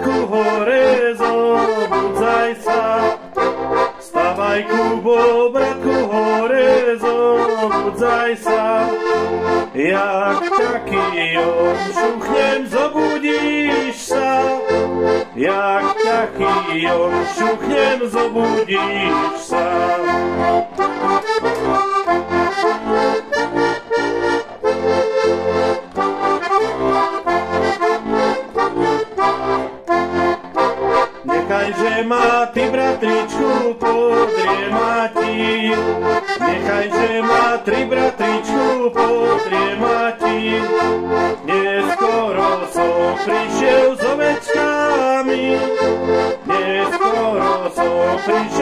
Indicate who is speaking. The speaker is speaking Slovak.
Speaker 1: bratku, hore, zobudzaj sa. Stavaj, Kubo, bratku, hore, zobudzaj sa. Jak taký šuchnem, zobudíš sa. Jak taký šuchnem, zobudíš sa. Nechajže ma ty, bratričku, podriemati. Nechajže ma ty, bratričku, podriemati. Neskoro som prišiel s ovečkami. Neskoro som prišiel